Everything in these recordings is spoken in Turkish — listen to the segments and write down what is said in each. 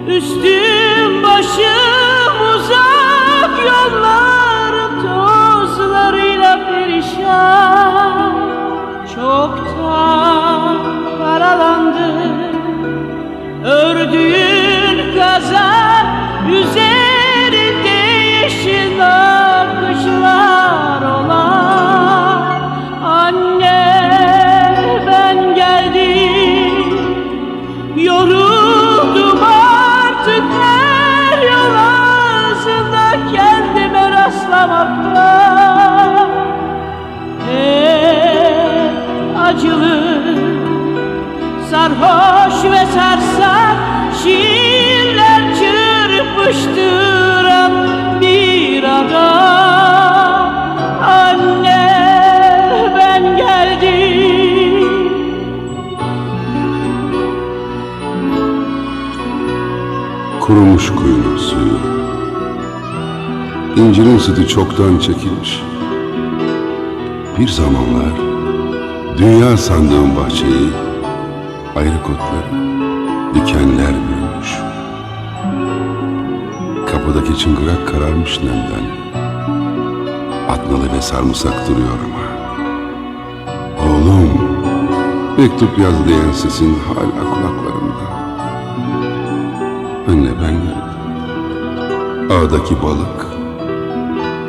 Üstüm başım uzak yolların tozlarıyla perişan. Çoktan karalandı ördüğün kazan, üzerinde yeşil nakışlar olan. Anne, ben geldim, yoruldum artık her yol ağzında kendime rastlamakla. Hep acılı, sarhoş ve sarsak şiirler çırpıştıran bir adam. Anne, ben geldim. Kurumuş kuyunun suyu, incirin sütü çoktan çekilmiş. Bir zamanlar dünya sandığım bahçeyi ayrık otları, dikenler bürümüş. Kapıdaki çıngırak kararmış nemden. Atnalı ve sarımsak duruyor ama. Oğlum, mektup yaz diyen sesin hala kulaklarımda. Anne, ben geldim. Ağdaki balık,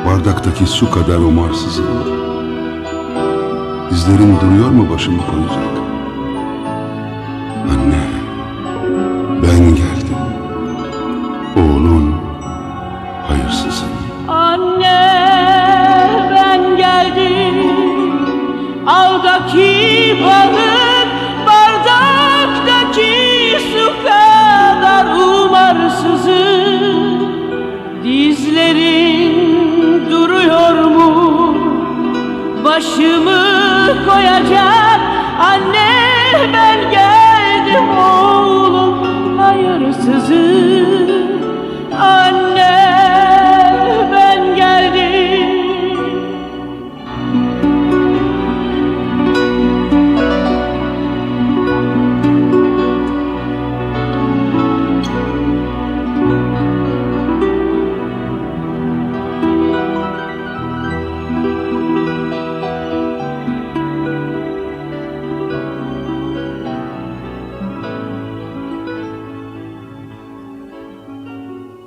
bardaktaki su kadar umarsızım. Dizlerin duruyor mu başımı koyacak? Anne, ben geldim. Oğlun hayırsızım. Anne, ben geldim. Ağdaki balık, bardaktaki su kadar umarsızım. Dizlerin duruyor mu başımı koyacak? Anne, ben geldim, oğlum hayırsızım.